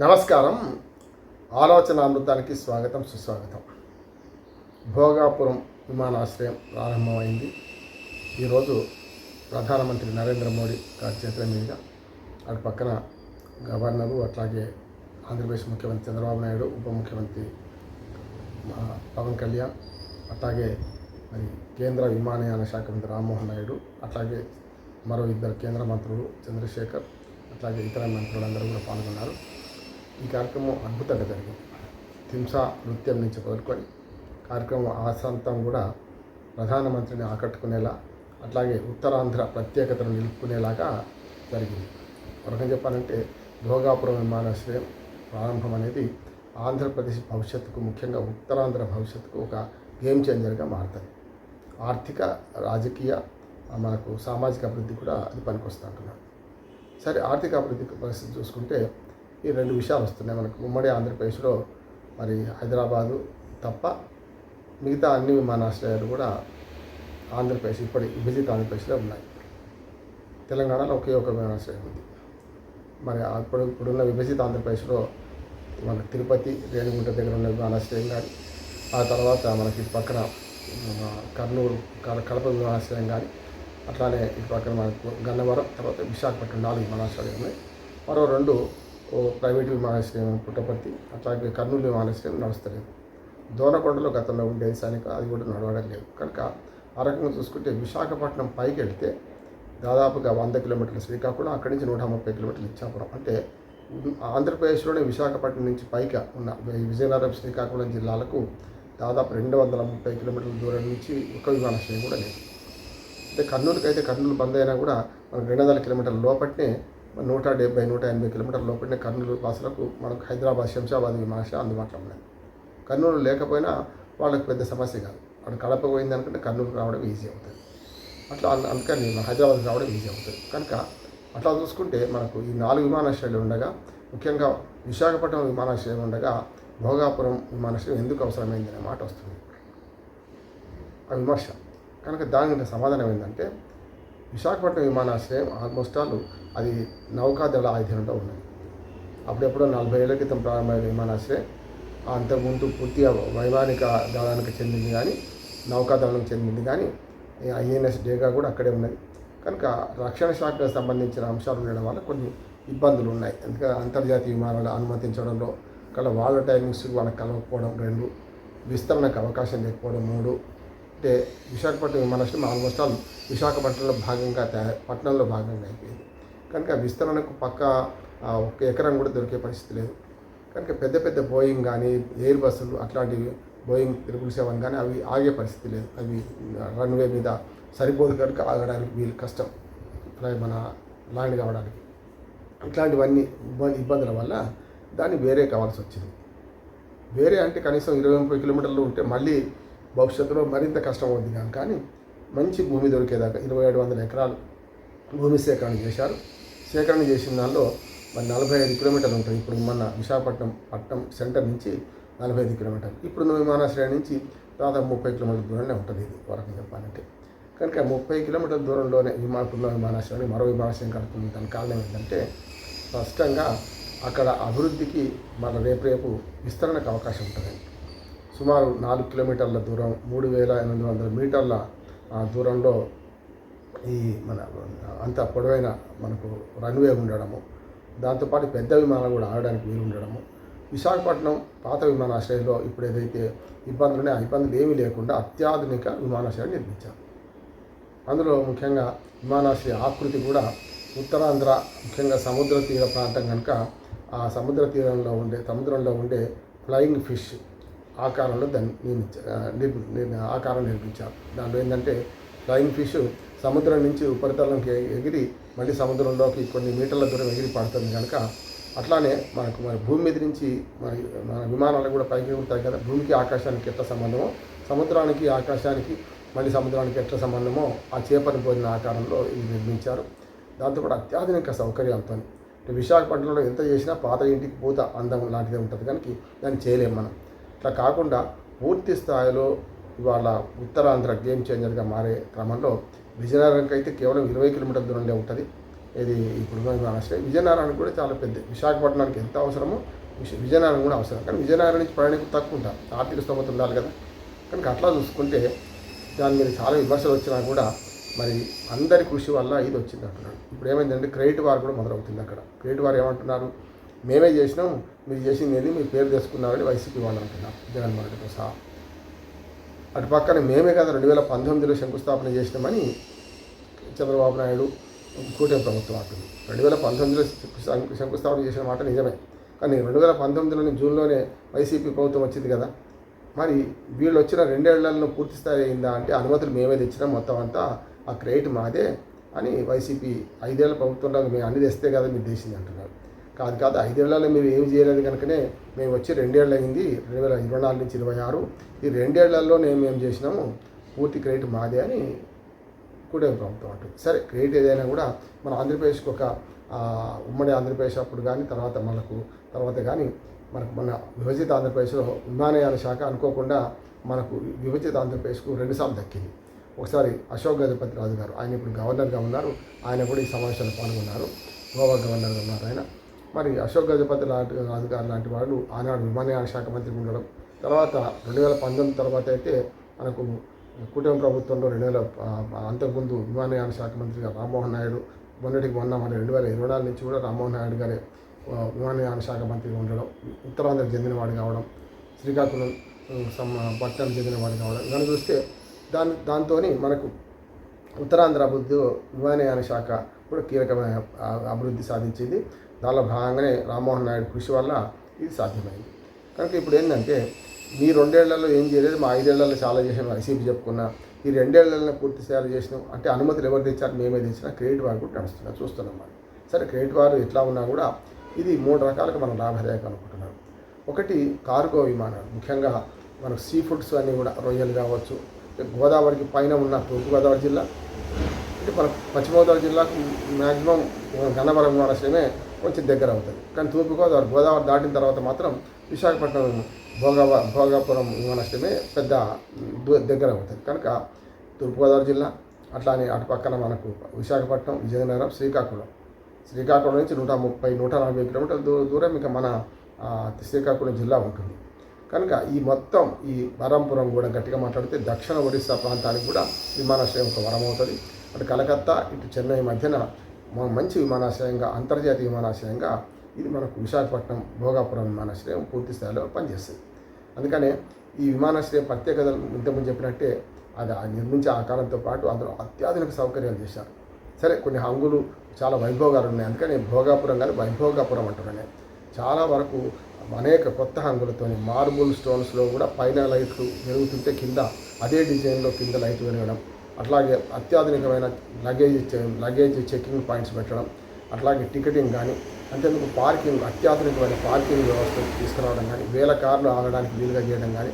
నమస్కారం. ఆలోచన అమృతానికి స్వాగతం, సుస్వాగతం. భోగాపురం విమానాశ్రయం ప్రారంభమైంది. ఈరోజు ప్రధానమంత్రి నరేంద్ర మోడీ గారి చేతుల మీదుగా అటు పక్కన గవర్నరు, అట్లాగే ఆంధ్రప్రదేశ్ ముఖ్యమంత్రి చంద్రబాబు నాయుడు, ఉప ముఖ్యమంత్రి పవన్ కళ్యాణ్, అట్లాగే మరి కేంద్ర విమానయాన శాఖ మంత్రి రామ్మోహన్ నాయుడు, అట్లాగే మరో ఇద్దరు కేంద్ర మంత్రులు చంద్రశేఖర్, అట్లాగే ఇతర మంత్రులందరూ కూడా పాల్గొన్నారు. ఈ కార్యక్రమం అద్భుతంగా జరిగింది. థింసా నృత్యం నుంచి కోరుకొని కార్యక్రమం ఆశాంతం కూడా ప్రధానమంత్రిని ఆకట్టుకునేలా, అట్లాగే ఉత్తరాంధ్ర ప్రత్యేకతను నిలుపుకునేలాగా జరిగింది. మరొకటి చెప్పాలంటే భోగాపురం విమానాశ్రయం ప్రారంభం అనేది ఆంధ్రప్రదేశ్ భవిష్యత్తుకు, ముఖ్యంగా ఉత్తరాంధ్ర భవిష్యత్తుకు ఒక గేమ్ చేంజర్గా మారుతుంది. ఆర్థిక, రాజకీయ, మనకు సామాజిక అభివృద్ధి కూడా అది పనికొస్తుంటున్నారు. సరే, ఆర్థిక అభివృద్ధి పరిస్థితి చూసుకుంటే ఈ రెండు విషయాలు వస్తున్నాయి మనకు. ఉమ్మడి ఆంధ్రప్రదేశ్లో మరి హైదరాబాదు తప్ప మిగతా అన్ని విమానాశ్రయాలు కూడా ఆంధ్రప్రదేశ్, ఇప్పటి విభజిత ఆంధ్రప్రదేశ్లో ఉన్నాయి. తెలంగాణలో ఒకే ఒక విమానాశ్రయం ఉంది. మరి ఇప్పుడున్న విభజిత ఆంధ్రప్రదేశ్లో మన తిరుపతి, రేణిగుంట దగ్గర ఉన్న విమానాశ్రయం కానీ, ఆ తర్వాత మనకి ఇటు పక్కన కర్నూలు, కడప విమానాశ్రయం కానీ, అట్లానే ఇటు పక్కన మనకు గన్నవరం, తర్వాత విశాఖపట్నం 4 విమానాశ్రయాలు ఉన్నాయి. మరో 2 ప్రైవేటు విమానాశ్రయం పుట్టపర్తి, అట్లాగే కర్నూలు విమానాశ్రయం నడుస్తలేదు. దోనకొండలో గతంలో ఉండేది సైనిక, అది కూడా నడవడం లేదు. కనుక ఆ రకంగా చూసుకుంటే విశాఖపట్నం పైకి వెళ్తే దాదాపుగా 100 కిలోమీటర్ల శ్రీకాకుళం, అక్కడి నుంచి 130 కిలోమీటర్లు ఇచ్చాపురం. అంటే ఆంధ్రప్రదేశ్లోనే విశాఖపట్నం నుంచి పైగా ఉన్న విజయనగరం, శ్రీకాకుళం జిల్లాలకు దాదాపు 230 కిలోమీటర్ల దూరం నుంచి ఒక విమానాశ్రయం కూడా లేదు. అంటే కర్నూలుకి అయితే కర్నూలు బంద్ అయినా కూడా మనకు 200 కిలోమీటర్ల లోపట్నే 170-180 కిలోమీటర్ల లోపలనే కర్నూలు వాసులకు మనకు హైదరాబాద్, శంషాబాద్ విమానాశ్రయం అందుబాటులో ఉన్నాయి. కర్నూలు లేకపోయినా వాళ్ళకి పెద్ద సమస్య కాదు. అక్కడ కడప పోయింది అనుకుంటే కర్నూలుకు రావడం ఈజీ అవుతుంది. అట్లా అందుకని హైదరాబాద్కి రావడం ఈజీ అవుతుంది. కనుక అట్లా చూసుకుంటే మనకు ఈ 4 విమానాశ్రయాలు ఉండగా, ముఖ్యంగా విశాఖపట్నం విమానాశ్రయం ఉండగా భోగాపురం విమానాశ్రయం ఎందుకు అవసరమైంది అనే మాట వస్తుంది, ఆ విమర్శ. కనుక దానికి సమాధానం ఏంటంటే, విశాఖపట్నం విమానాశ్రయం ఆల్మోస్ట్ అది నౌకాదళ ఆధీనంలో ఉన్నది. అప్పుడెప్పుడో 40 ఏళ్ల క్రితం ప్రారంభమైన విమానాశ్రయం. అంతకుముందు పూర్తిగా వైమానిక దళానికి చెందింది కానీ, నౌకాదళానికి చెందింది కానీ, ఐఎన్ఎస్ డేగా కూడా అక్కడే ఉన్నది. కనుక రక్షణ శాఖకు సంబంధించిన అంశాలు ఉండడం వల్ల కొన్ని ఇబ్బందులు ఉన్నాయి. ఎందుకంటే అంతర్జాతీయ విమానాలు అనుమతించడంలో వాళ్ళ టైమింగ్స్ వాళ్ళకి కలవకపోవడం 2, విస్తరణకు అవకాశం లేకపోవడం 3. అంటే విశాఖపట్నం విమానాశ్రయం ఆల్మోస్ట్ విశాఖపట్నంలో భాగంగా పట్టణంలో భాగంగా అయిపోయింది. కనుక విస్తరణకు పక్క 1 ఎకరం కూడా దొరికే పరిస్థితి లేదు. కనుక పెద్ద పెద్ద బోయింగ్ కానీ, ఎయిర్ బస్సులు, అట్లాంటివి బోయింగ్ 777 కానీ అవి ఆగే పరిస్థితి లేదు. అవి రన్వే మీద సరిపోదు కనుక ఆగడానికి వీలు కష్టం, మన ల్యాండ్ కావడానికి. ఇట్లాంటివన్నీ ఇబ్బందుల వల్ల దాన్ని వేరే కావాల్సి వచ్చింది. వేరే అంటే కనీసం 20-30 కిలోమీటర్లు ఉంటే మళ్ళీ భవిష్యత్తులో మరింత కష్టం అవుతుంది. కానీ మంచి భూమి దొరికేదాకా 2700 ఎకరాలు భూమి సేకరణ చేశారు. సేకరణ చేసిన దానిలో మరి 45 కిలోమీటర్లు ఉంటుంది. ఇప్పుడు మన విశాఖపట్నం పట్టణం సెంటర్ నుంచి 45 కిలోమీటర్లు, ఇప్పుడున్న విమానాశ్రయం నుంచి దాదాపు 30 కిలోమీటర్ల దూరంలో ఉంటుంది. ఇది వరకు చెప్పాలంటే కనుక 30 కిలోమీటర్ల దూరంలోనే విమానాశ్రయాన్ని మరో విమానాశ్రయం కడుతుంది. దాని కారణం ఏంటంటే, స్పష్టంగా అక్కడ అభివృద్ధికి మన రేపు విస్తరణకు అవకాశం ఉంటుంది. సుమారు 4 కిలోమీటర్ల దూరం, 3800 మీటర్ల దూరంలో ఈ మన అంత పొడవైన మనకు రన్వే ఉండడము, దాంతోపాటు పెద్ద విమానాలు కూడా ఆడడానికి వీలు ఉండడము. విశాఖపట్నం పాత విమానాశ్రయంలో ఇప్పుడు ఏదైతే ఇబ్బందులు ఉన్నాయో ఆ ఇబ్బందులు ఏమీ లేకుండా అత్యాధునిక విమానాశ్రయాన్ని నిర్మించారు. అందులో ముఖ్యంగా విమానాశ్రయ ఆకృతి కూడా ఉత్తరాంధ్ర, ముఖ్యంగా సముద్ర తీర ప్రాంతం కనుక ఆ సముద్రంలో ఉండే ఫ్లయింగ్ ఫిష్ ఆకారంలో దాన్ని ఆకారం నిర్మించారు. దాంట్లో ఏంటంటే ఫ్లయింగ్ ఫిష్ సముద్రం నుంచి ఉపరితలంకి ఎగిరి మళ్ళీ సముద్రంలోకి కొన్ని మీటర్ల దూరం ఎగిరి పడుతుంది. కనుక అట్లానే మనకు మరి భూమి మీద నుంచి మన విమానాలు కూడా పైకి ఉంటాయి కదా, భూమికి ఆకాశానికి ఎట్లా సంబంధమో, సముద్రానికి ఆకాశానికి మళ్ళీ సముద్రానికి ఎట్లా సంబంధమో ఆ చేపని పోయిన ఆకారంలో ఇది నిర్మించారు. దాంతోపాటు అత్యాధునిక సౌకర్యాలతో. విశాఖపట్నంలో ఎంత చేసినా పాత ఇంటికి పూత అందం లాంటిదే ఉంటుంది, కానీ దాన్ని చేయలేము మనం. ఇట్లా కాకుండా పూర్తి స్థాయిలో ఇవాళ ఉత్తరాంధ్ర గేమ్ చేంజర్గా మారే క్రమంలో విజయనగరంకి అయితే కేవలం 20 కిలోమీటర్ల దూరంలో ఉంటుంది. ఇది ఇప్పుడు విమానాశ్రయం. విజయనగరానికి కూడా చాలా పెద్ద, విశాఖపట్నానికి ఎంత అవసరమో విజయనగరం కూడా అవసరం. కానీ విజయనగరం నుంచి ప్రయాణికులు తక్కువ ఉంటారు, ఆర్థిక స్తోమత ఉండాలి కదా. కనుక అట్లా చూసుకుంటే దాని మీద చాలా విమర్శలు వచ్చినా కూడా మరి అందరి కృషి వల్ల ఇది వచ్చింది అంటున్నాడు. ఇప్పుడు ఏమైందంటే క్రెడిట్ వార్ కూడా మొదలవుతుంది అక్కడ. క్రెడిట్ వార్ ఏమంటున్నారు, మేమే చేసినాం, మీరు చేసింది ఏంది, మీ పేరు తెచ్చుకున్నారని వైసీపీ వాళ్ళు అంటున్నారు, జగన్మోహన్ రెడ్డితో సహా. అటు పక్కన మేమే కదా 2019లో శంకుస్థాపన చేసినామని చంద్రబాబు నాయుడు కూటమి ప్రభుత్వం అంటుంది. 2019లో శంకుస్థాపన చేసిన మాట నిజమే, కానీ 2019లోని జూన్లోనే వైసీపీ ప్రభుత్వం వచ్చింది కదా. మరి వీళ్ళు వచ్చిన 2 ఏళ్లలో పూర్తి స్థాయి అయిందా అంటే అనుమతులు మేమే తెచ్చినాం, మొత్తం అంతా ఆ క్రెడిట్ మాదే అని వైసీపీ 5 ఏళ్ల ప్రభుత్వంలో మేము అన్ని తెస్తే కదా మీరు చేసింది అంటున్నారు. కాదు 5 ఏళ్లలో మీరు ఏమి చేయలేదు కనుకనే మేము వచ్చి 2 ఏళ్ళు అయింది, 2024 నుంచి 26, ఈ 2 ఏళ్లలో మేము చేసినాము, పూర్తి క్రెడిట్ మాదే అని కూటమి ప్రభుత్వం అంటుంది. సరే, క్రెడిట్ ఏదైనా కూడా మన ఆంధ్రప్రదేశ్కి ఒక ఉమ్మడి ఆంధ్రప్రదేశ్ అప్పుడు కానీ తర్వాత కానీ మనకు మన విభజిత ఆంధ్రప్రదేశ్లో విమానయాన శాఖ అనుకోకుండా మనకు విభజిత ఆంధ్రప్రదేశ్కు 2 సార్లు దక్కింది. ఒకసారి అశోక్ గజపతి రాజు గారు, ఆయన ఇప్పుడు గవర్నర్గా ఉన్నారు, ఆయన కూడా ఈ సమావేశంలో పాల్గొన్నారు, గోవా గవర్నర్గా ఉన్నారు ఆయన. మరి అశోక్ గజపతి రాజు గారు లాంటి వాళ్ళు ఆనాడు విమానయాన శాఖ మంత్రి ఉండడం, తర్వాత 2019 తర్వాత అయితే మనకు కూటమి ప్రభుత్వంలో అంతకుముందు విమానయాన శాఖ మంత్రిగా రామ్మోహన్ నాయుడు, మొన్నటికి మొన్న మన 2024 నుంచి కూడా రామ్మోహన్ నాయుడు గారే విమానయాన శాఖ మంత్రిగా ఉండడం, ఉత్తరాంధ్రకు చెందినవాడు కావడం, శ్రీకాకుళం పట్టణానికి చెందినవాడు కావడం, ఇవన్నీ చూస్తే దాంతో మనకు ఉత్తరాంధ్ర అభివృద్ధి విమానయాన శాఖ కూడా కీలకమైన అభివృద్ధి సాధించింది. దానిలో భాగంగానే రామ్మోహన్ నాయుడు కృషి వల్ల ఇది సాధ్యమైంది. కనుక ఇప్పుడు ఏంటంటే మీ 2 ఏళ్లలో ఏం చేయలేదు, మా 5 ఏళ్లలో చాలా చేసాం వైసీపీ చెప్పుకున్నా, ఈ 2 ఏళ్లలో పూర్తి స్థాయిలో చేసినాం అంటే అనుమతులు ఎవరు తెచ్చారు, మేమే తెచ్చినా క్రెడిట్ వార్ కూడా నడుస్తున్నారు, చూస్తున్నాం మనం. సరే, క్రెడిట్ వార్ ఎట్లా ఉన్నా కూడా ఇది 3 రకాలుగా మనం లాభదాయకం అనుకుంటున్నాం. ఒకటి కార్గో విమానాలు, ముఖ్యంగా మనకు సీ ఫుడ్స్ అన్నీ కూడా రొయ్యలు కావచ్చు, గోదావరికి పైన ఉన్న తూర్పుగోదావరి జిల్లా అంటే మన పశ్చిమ గోదావరి జిల్లాకు మ్యాక్సిమం గన్నవరం విమానాశ్రయమే కొంచెం దగ్గర అవుతుంది. కానీ గోదావరి దాటిన తర్వాత మాత్రం విశాఖపట్నం భోగాపురం విమానాశ్రయమే పెద్ద దగ్గర అవుతుంది. కనుక తూర్పుగోదావరి జిల్లా, అట్లానే అటు పక్కన మనకు విశాఖపట్నం, విజయనగరం, శ్రీకాకుళం నుంచి 130-140 కిలోమీటర్ల దూరం ఇంకా మన శ్రీకాకుళం జిల్లా ఉంటుంది. కనుక ఈ మొత్తం ఈ బరంపురం కూడా గట్టిగా మాట్లాడితే దక్షిణ ఒడిస్సా ప్రాంతానికి కూడా విమానాశ్రయం ఒక వరం అవుతుంది. అటు కలకత్తా, ఇటు చెన్నై మధ్యన మంచి విమానాశ్రయంగా, అంతర్జాతీయ విమానాశ్రయంగా ఇది మనకు విశాఖపట్నం భోగాపురం విమానాశ్రయం పూర్తి స్థాయిలో పనిచేస్తుంది. అందుకనే ఈ విమానాశ్రయం ప్రత్యేకత ఇంతకుముందు చెప్పినట్టే అది నిర్మించే ఆకారంతో పాటు అందులో అత్యాధునిక సౌకర్యాలు చేశారు. సరే, కొన్ని హంగులు చాలా వైభోగాలు ఉన్నాయి, అందుకని భోగాపురం కాదు వైభోగాపురం అంటున్నాను. చాలా వరకు అనేక కొత్త హంగులతో మార్బుల్ స్టోన్స్లో కూడా పైన లైట్లు వెలుగుతుంటే కింద అదే డిజైన్లో కింద లైట్ వెలగడం, అట్లాగే అత్యాధునికమైన లగేజ్ చెకింగ్ పాయింట్స్ పెట్టడం, అట్లాగే టికెటింగ్ కానీ, అంతేందుకు పార్కింగ్, అత్యాధునికమైన పార్కింగ్ వ్యవస్థ తీసుకురావడం కానీ, 1000 కార్లు ఆగడానికి వీలుగా చేయడం కానీ,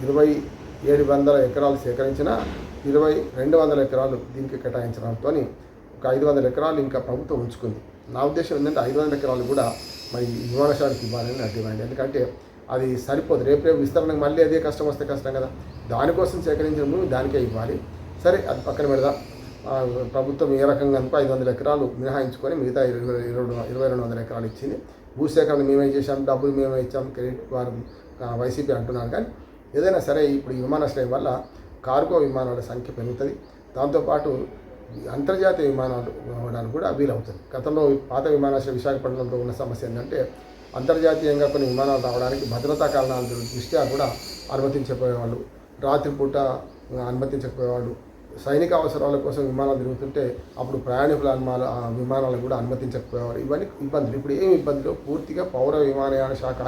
2700 ఎకరాలు సేకరించిన 200 ఎకరాలు దీనికి కేటాయించడంతో ఒక 500 ఎకరాలు ఇంకా ప్రభుత్వం ఉంచుకుంది. నా ఉద్దేశం ఏంటంటే 500 ఎకరాలు కూడా మరి విమానశాలకు ఇవ్వాలని నా డిమాండ్. ఎందుకంటే అది సరిపోదు, రేపు విస్తరణకు మళ్ళీ అదే కష్టం వస్తే కష్టం కదా. దానికోసం సేకరించిన భూమి దానికే ఇవ్వాలి. సరే, అది పక్కన పెడదాం. ప్రభుత్వం ఏ రకంగా అనుకో 500 ఎకరాలు మినహాయించుకొని మిగతా 2200 ఎకరాలు ఇచ్చింది. భూసేకరణ మేమే చేశాం, డబ్బులు మేమే ఇచ్చాం, క్రెడిట్ వారు వైసీపీ అంటున్నారు. కానీ ఏదైనా సరే, ఇప్పుడు ఈ విమానాశ్రయం వల్ల కార్గో విమానాల సంఖ్య పెరుగుతుంది, దాంతోపాటు అంతర్జాతీయ విమానాలు రావడానికి కూడా వీలవుతుంది. గతంలో పాత విమానాశ్రయం విశాఖపట్నంలో ఉన్న సమస్య ఏంటంటే అంతర్జాతీయంగా కొన్ని విమానాలు రావడానికి భద్రతా కారణాల దృష్ట్యా కూడా అనుమతించకపోయేవాళ్ళు, రాత్రిపూట అనుమతించకపోయేవాళ్ళు, సైనిక అవసరాల కోసం విమానాలు తిరుగుతుంటే అప్పుడు ప్రయాణికుల విమానాలు కూడా అనుమతించకపోయేవారు. ఇవన్నీ ఇబ్బందులు. ఇప్పుడు ఏమి ఇబ్బందులు, పూర్తిగా పౌర విమానయాన శాఖ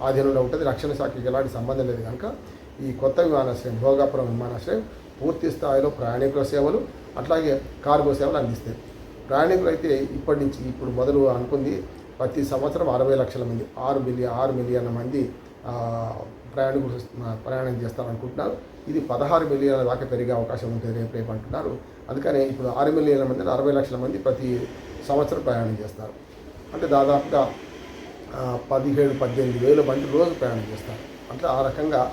ఆధీనంలో ఉంటుంది, రక్షణ శాఖకి ఎలాంటి సంబంధం లేదు. కనుక ఈ కొత్త విమానాశ్రయం భోగాపురం విమానాశ్రయం పూర్తి స్థాయిలో ప్రయాణికుల సేవలు అట్లాగే కార్గో సేవలు అందిస్తాయి. ప్రయాణికులు అయితే ఇప్పుడు మొదలు అనుకుంది ప్రతి సంవత్సరం 60 లక్షల మంది, 6 మిలియన్ల మంది ప్రయాణికులు ప్రయాణం చేస్తారనుకుంటున్నారు. ఇది 16 మిలియన్ల దాకా పెరిగే అవకాశం ఉంటుంది రేపు అంటున్నారు. అందుకనే ఇప్పుడు 6 మిలియన్ల మంది 60 లక్షల మంది ప్రతి సంవత్సరం ప్రయాణం చేస్తారు. అంటే దాదాపుగా 17-18 వేల మంది రోజు ప్రయాణం చేస్తారు. అట్లా ఆ రకంగా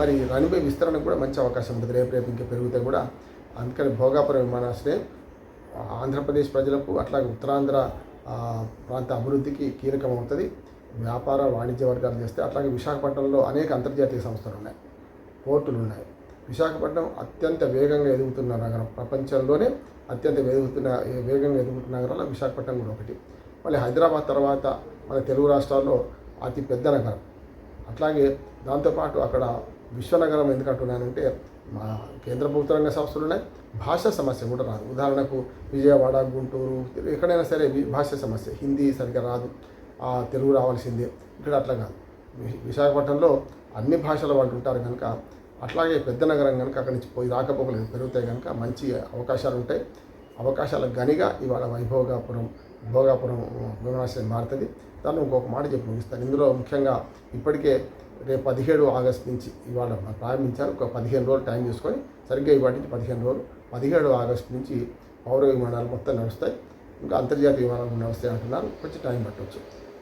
మరి రన్వే విస్తరణకు కూడా మంచి అవకాశం ఉంటుంది రేపు ఇంకా పెరిగితే కూడా. అందుకని భోగాపురం విమానాశ్రయం ఆంధ్రప్రదేశ్ ప్రజలకు అట్లాగే ఉత్తరాంధ్ర ప్రాంత అభివృద్ధికి కీలకమవుతుంది. వ్యాపార వాణిజ్య వర్గాలు చేస్తే అట్లాగే విశాఖపట్నంలో అనేక అంతర్జాతీయ సంస్థలు ఉన్నాయి, పోర్టులు ఉన్నాయి. విశాఖపట్నం అత్యంత వేగంగా ఎదుగుతున్న నగరం, ప్రపంచంలోనే అత్యంత వేగంగా ఎదుగుతున్న నగరాల్లో విశాఖపట్నం కూడా ఒకటి. మళ్ళీ హైదరాబాద్ తర్వాత మన తెలుగు రాష్ట్రాల్లో అతి పెద్ద నగరం. అట్లాగే దాంతోపాటు అక్కడ విశ్వనగరం ఎందుకంటున్నానంటే మా కేంద్ర ప్రభుత్వ రంగ సంస్థలు ఉన్నాయి, భాషా సమస్య కూడా రాదు. ఉదాహరణకు విజయవాడ, గుంటూరు, ఎక్కడైనా సరే భాషా సమస్య, హిందీ సరిగ్గా రాదు, తెలుగు రావాల్సిందే. ఇక్కడ అట్లా కాదు. విశాఖపట్నంలో అన్ని భాషల వాళ్ళు ఉంటారు కనుక, అట్లాగే పెద్ద నగరం కనుక అక్కడి నుంచి పోయి రాకపోకలు పెరుగుతాయి కనుక మంచి అవకాశాలు ఉంటాయి. అవకాశాల గనిగా ఇవాళ భోగాపురం విమానాశ్రయం మారుతుంది. దాన్ని ఇంకొక మాట చెప్పి ముగిస్తాను. ఇందులో ముఖ్యంగా ఇప్పటికే రేపు 17 ఆగస్టు నుంచి ఇవాళ ప్రారంభించారు. ఒక 15 రోజులు టైం తీసుకొని, సరిగ్గా ఇవాటి నుంచి 15 రోజులు, 17 ఆగస్టు నుంచి పౌర విమానాలు మొత్తం నడుస్తాయి. ఇంకా అంతర్జాతీయ విమానాలు నడుస్తాయి అంటున్నారు. కొంచెం టైం పట్టవచ్చు.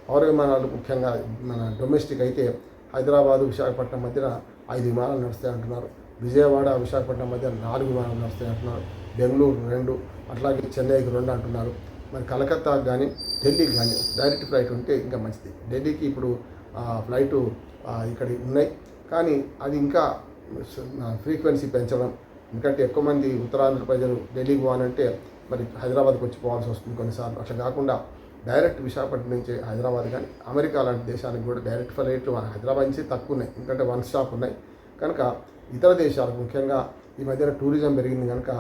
పౌర విమానాలు ముఖ్యంగా మన డొమెస్టిక్ అయితే హైదరాబాదు విశాఖపట్నం మధ్యన 5 విమానాలు నడుస్తాయి అంటున్నారు. విజయవాడ విశాఖపట్నం మధ్య 4 విమానాలు నడుస్తాయి అంటున్నారు. బెంగళూరు 2, అట్లాగే చెన్నైకి 2 అంటున్నారు. మరి కలకత్తాకు కానీ ఢిల్లీకి కానీ డైరెక్ట్ ఫ్లైట్ ఉంటే ఇంకా మంచిది. ఢిల్లీకి ఇప్పుడు ఫ్లైటు ఇక్కడ ఉన్నాయి, కానీ అది ఇంకా ఫ్రీక్వెన్సీ పెంచడం. ఎందుకంటే ఎక్కువ మంది ఉత్తరాంధ్ర ప్రజలు ఢిల్లీకి పోవాలంటే మరి హైదరాబాద్కి వచ్చి పోవాల్సి వస్తుంది కొన్నిసార్లు. అట్లా కాకుండా డైరెక్ట్ విశాఖపట్నం నుంచి హైదరాబాద్ కానీ అమెరికా లాంటి దేశాలకు కూడా డైరెక్ట్ ఫ్లైట్లు హైదరాబాద్ నుంచి తక్కువ ఉన్నాయి, ఎందుకంటే 1 స్టాప్ ఉన్నాయి కనుక. ఇతర దేశాలకు ముఖ్యంగా ఈ మధ్యన టూరిజం పెరిగింది కనుక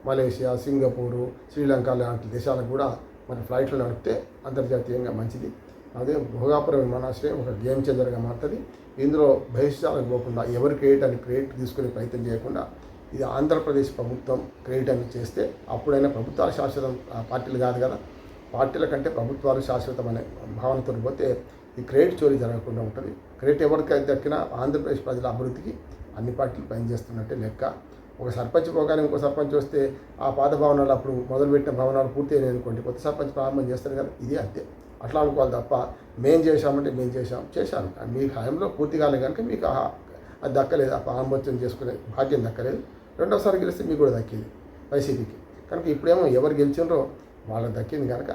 మలేషియా, సింగపూరు, శ్రీలంక లాంటి దేశాలకు కూడా మరి ఫ్లైట్లు నడిపితే అంతర్జాతీయంగా మంచిది. అదే భోగాపురం విమానాశ్రయం ఒక గేమ్ చేంజర్గా మారుతుంది. ఇందులో బహిష్కారాలకు పోకుండా ఎవరు క్రెడిట్ తీసుకునే ప్రయత్నం చేయకుండా ఇది ఆంధ్రప్రదేశ్ ప్రభుత్వం క్రెడిట్ అని చేస్తే అప్పుడైనా ప్రభుత్వాలు శాశ్వతం, పార్టీలు కాదు కదా, పార్టీల కంటే ప్రభుత్వాలు శాశ్వతం అనే భావనతో పోతే ఈ క్రెడిట్ చోరీ జరగకుండా ఉంటుంది. క్రెడిట్ ఎవరికి దక్కినా ఆంధ్రప్రదేశ్ ప్రజల అభివృద్ధికి అన్ని పార్టీలు పనిచేస్తున్నట్టే లెక్క. ఒక సర్పంచ్ పోగానే ఇంకో సర్పంచ్ వస్తే ఆ పాత భవనాలు అప్పుడు మొదలుపెట్టిన భవనాలు పూర్తి అయినాయి అనుకోండి, కొత్త సర్పంచ్ ప్రారంభం చేస్తారు కదా, ఇది అంతే. అట్లా అనుకోవాలి తప్ప మేము చేశామంటే మేము చేశాను మీ హయాంలో పూర్తి కాలేదు కనుక మీకు అది దక్కలేదు, ఆ ప్రారంభోత్సవం చేసుకునే భాగ్యం దక్కలేదు. రెండోసారి గెలిస్తే మీకు కూడా దక్కింది వైసీపీకి. కనుక ఇప్పుడేమో ఎవరు గెలిచిండ్రో వాళ్ళకి దక్కింది కనుక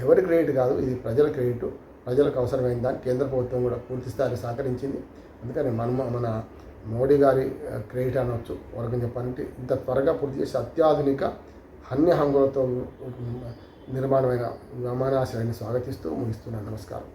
ఎవరి క్రెడిట్ కాదు, ఇది ప్రజల క్రెడిట్. ప్రజలకు అవసరమైన దాన్ని కేంద్ర ప్రభుత్వం కూడా పూర్తి స్థాయిలో సహకరించింది. అందుకని మన మోడీ గారి క్రెడిట్ అనవచ్చు. వరకు చెప్పాలంటే ఇంత త్వరగా పూర్తి చేసి అత్యాధునిక అన్ని హంగులతో నిర్మాణమైన విమానాశ్రయాన్ని స్వాగతిస్తూ ముగిస్తున్నాను. నమస్కారం.